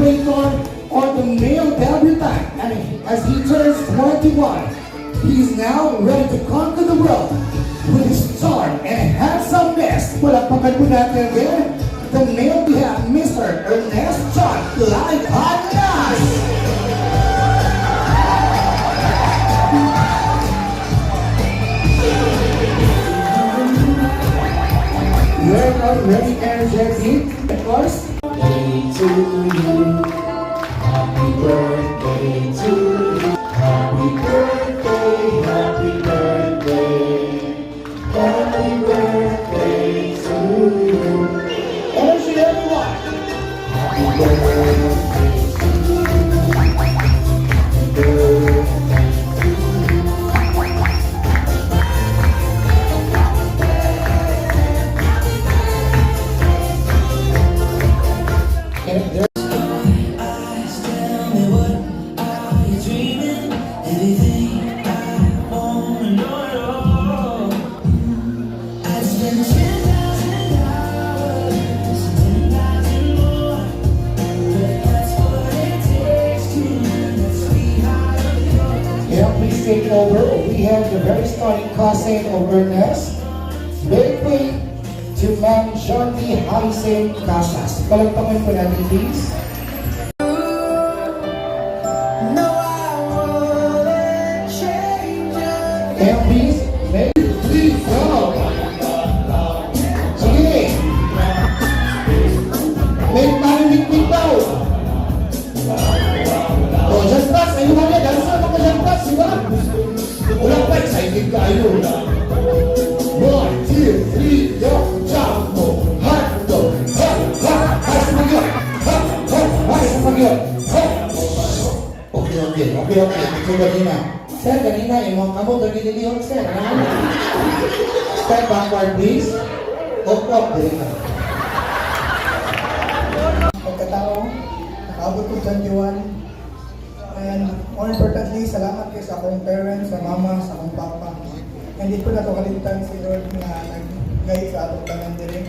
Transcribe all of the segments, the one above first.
celebrator or the male debutant, and as he turns 21, he is now ready to conquer the world with his charm and handsomeness. Palakpakan po natin again, the male we have, Mr. Ernest John Laig-Anas. We're now very energetic, of course. Birthday to you, happy birthday to you, happy birthday, happy birthday, happy birthday to you. Energy, everyone! Happy birthday to you, happy birthday. Take over, we have the very starting cousin of Ernest, birthday to Ma'am Jordi Harrison Casas. Palagpakan po natin, please. And please, please go. Sige. May paninig daw. Oh, just pass. Ayun nga, dansa ka pa just pass, di ba? Ulang pa, excited ka, ayun. 1, 2, 3, yo, jumbo, hando, ha, ha, ha, sa pagyon, ha, ha, ha, sa pagyon, ha. Okay. Ito ganina. Sir, ganina, yung mga kamot, nagdidilihon, sir. Step backward, please. Up, ganina. Pagkatao, nakaabot ko 21. And more importantly, salamat kayo sa akong parents, sa mama, sa akong papa. Hindi ko na ito kalimtan si Lord na nag-guide sa atong tanan din.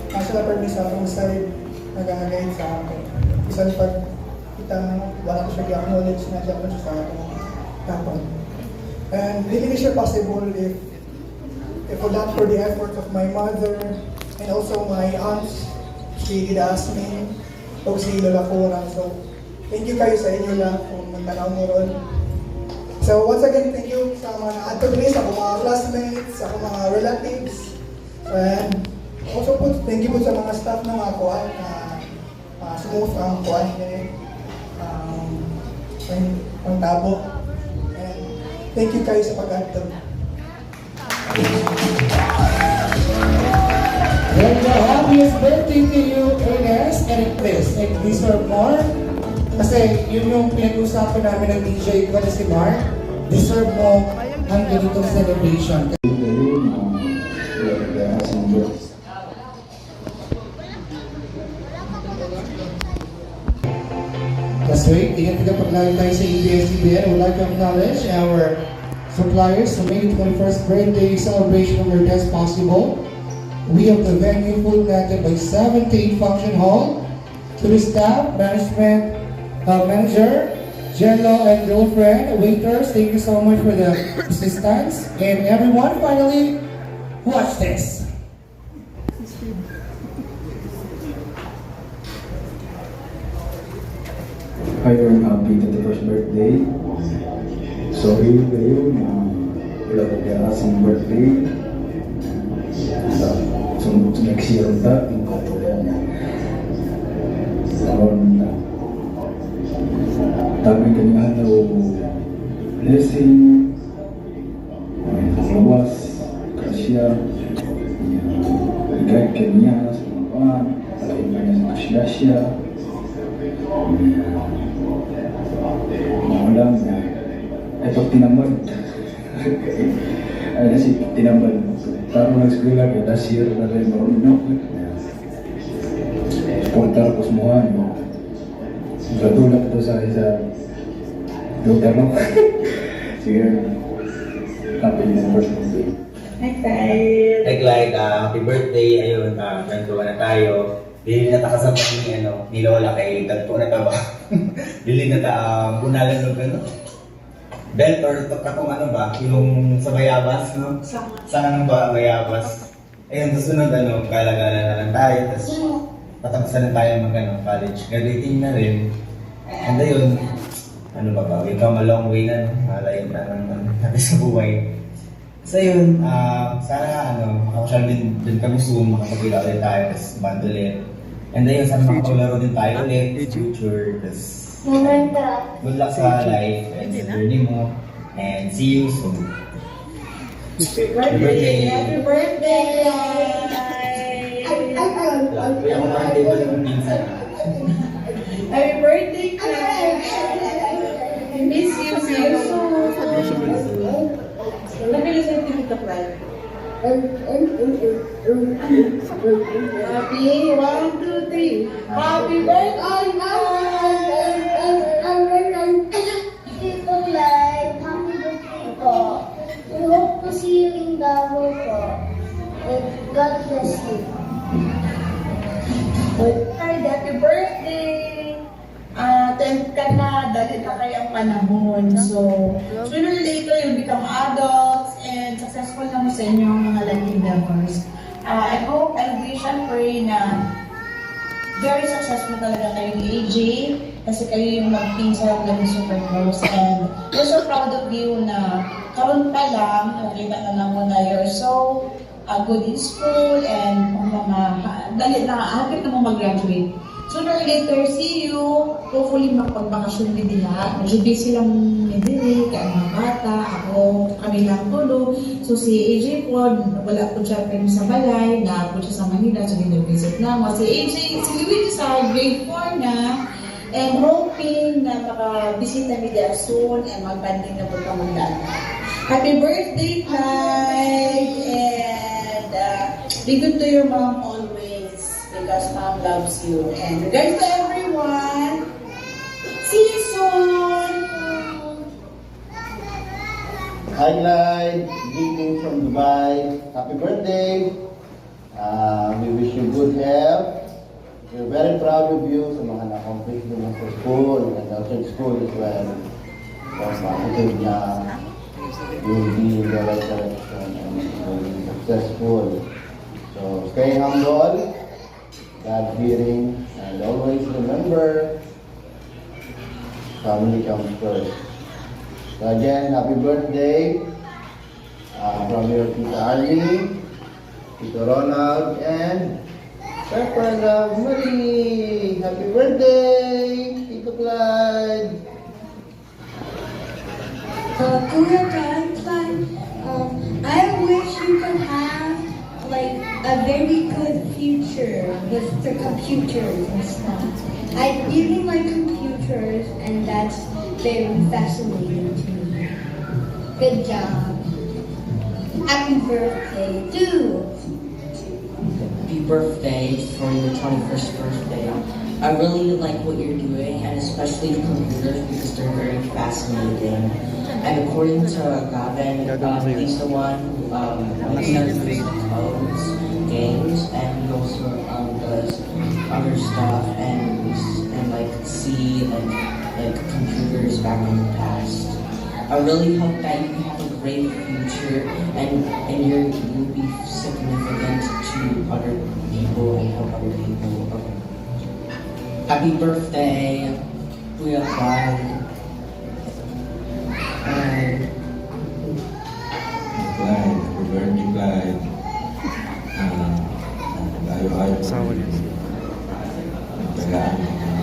Sila permi sa akong side, nag-guide sa akin. Isang pag kita wala ko siya i-acknowledge na siya sa atong tapon. And really siya possible if not for the efforts of my mother and also my aunts, si Dida Asmin, o si Lola Coran. So, thank you kayo sa inyo lang kung magtanaw mo ron. So once again, thank you sa mga antagonists, sa mga classmates, sa mga relatives. And also po, thank you po sa mga staff ng mga kuwan na smooth ang kuwan ang tabo. And thank you kayo sa pag-antag. Then the happiest birthday to you, Ernest, and please deserve more. Kasi yun yung pinag-usapan namin ng DJ ko na si Mark. Deserve mo ang ganitong celebration. That's right. Ingat paglalo tayo sa ABS-CBN. I would like to acknowledge our suppliers who made the 21st birthday celebration of your best possible. We have the venue full natin by 7 to 8 function hall. To the staff, management, manager, Jello and girlfriend, waiters, thank you so much for the assistance. And everyone, finally, watch this. Hi, I'm happy to the first birthday. Sorry kayo na wala ko kaya asang birthday. So next year ta, yung katuloy na. Dami kanihan na blessing, lawas, kasya, guide kaniya sa mga paan, talagang kanya sa kasya-kasya, mga lang na, ito tinambal. Ay, kasi tinambal. Taro nag-skwela kaya last year na rin marunok. Supportar ko semua, Gratulak ito sa dokter no? Sige, happy birthday. Hi, Clyde, happy birthday. Ayun, 21 na tayo. Dili na ta kasabot ni Lola kay dagpo na ta ba. Dili na ta bunalan og belt or katong ba, yung sa bayabas, no? Saan ba bayabas? Ayun, susunod gala-gala na lang tayo, tapos patapos na tayo college. Graduating na rin. And ayun, we come a long way na, malayo na naman natin sa buhay. So yun, sana makapasyal din kami soon, makapagkila ulit tayo, tapos band ulit. And ayun, sana makapaglaro din tayo ulit, future, tapos good luck sa life and sa journey mo, and see you soon. Happy birthday! Happy birthday! Kaya mo na hindi ba yung minsan? Happy birthday, Claire! I miss you, see you soon! Nabilisan din kita, Claire. Happy, 1, 2, 3. Happy birthday, Claire! Tito Lai, happy birthday po. We hope to see you in Davao po. And God bless you. Happy birthday! 10th ka na, dahil na kayo ang panahon. So, sooner or later, you'll become adults and successful na mo sa inyong mga life endeavors. I hope, I wish and pray na very successful talaga kayo ni AJ kasi kayo yung mag-pinsa ng super close and we're so proud of you na karon pa lang, nakita na lang mo na you're so good in school and dali na, hagit na mo mag-graduate. Sooner or later, see you. Hopefully, makapag-bakasyon din nila. Medyo busy lang nila, kaya mga bata, ako, kami lang tulo. So, si AJ po, wala po siya pero sa balay, na po siya sa Manila, so din-visit na mo. Si AJ, si Luigi sa grade 4 na, and hoping na makabisita nila soon and mag-banding na po kamandaan. Happy birthday, Clyde! And be good to your mom always. Because mom loves you. And regards to everyone, see you soon! Hi, Clyde. Greetings from Dubai. Happy birthday. We wish you good health. We're very proud of you sa mga na-complete mo sa school and outside school as well. So, positive na you'll be in the right direction and you'll be successful. So, stay humble, God-fearing, and always remember, family comes first. So again, happy birthday from your Tita Arlie, Tito Ronald, and Pepper Love Marie. Happy birthday, Tito Clyde. Kuya Clyde, I wish you could have like a very good future with the computers and stuff. I really like computers and that's very fascinating to me. Good job. Happy birthday too. Happy birthday for your 21st birthday. I really like what you're doing and especially the computers because they're very fascinating. And according to Gavin, he's the one who does codes, games, and he also does other stuff and like see like computers back in the past. I really hope that you have a great future and you'll be significant to other people and help other people. Happy birthday, Kuya Clyde. Clyde, happy birthday, Clyde. Layo-ayo sa tagaan,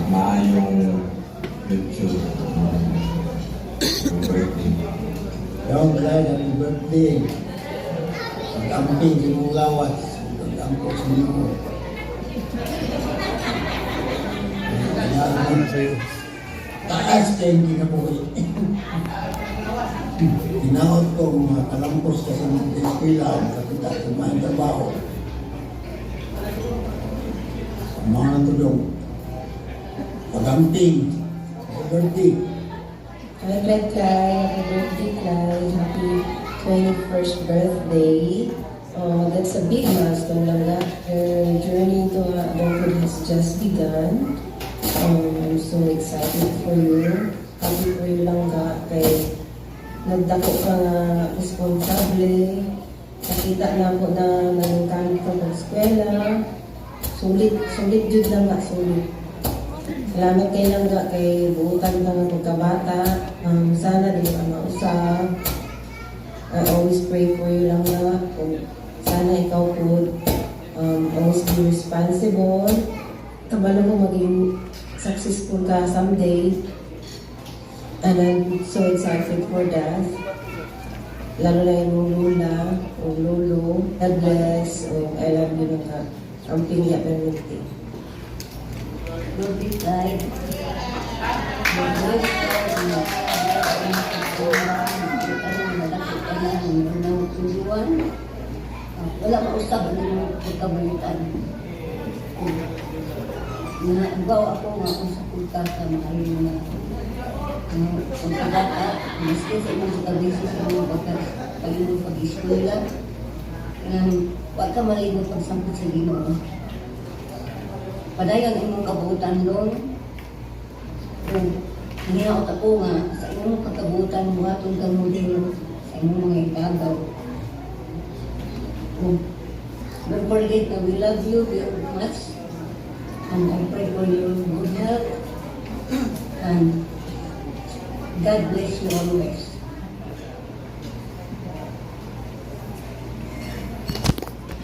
maayong future. Happy birthday. Daw Clyde, happy birthday. Pag-amping sa mong lawas, pag-ampok sa mo. Kailangan sa'yo. Taas kayo hindi na po kayo. Tinawag ko mga kalampos kasi ng eskwela, kapita kumain trabaho. Mga natulong. Pag-amping. Happy birthday. Happy birthday, Clyde. Happy 21st birthday. That's a big milestone lang nga. Your journey to adulthood has just begun. I'm so excited for you. Happy for you lang nga kay nagdako ka nga responsable. Nakita na po na nangkamit ka ng eskwela. Sulit jud lang nga, sulit. Salamat kay lang nga kay buutan ka nga pagkabata. Sana di ka mausap. I always pray for you lang nga. Sana ikaw po always be responsible. Kabalo mo maging successful ka someday. And I'm so excited for that. Lalo na yung lula o lolo. God bless. I love you na ka. Ang pingya permiti. Will be like wala ka usap ng pagkabalitan. Nagawa ako nga kung sa punta sa mahal na kung sa bata, maski sa mga kabisi sa mga pag-inom pag-iskwela, huwag ka malimot pagsampit sa Ginoo. Padayon imong kabuutan doon. Kung hinaot ako nga, sa imong kakabuutan mo atong gamudin sa imong mga itagaw. Don't forget na we love you very much. And I pray for your good health. And God bless you always.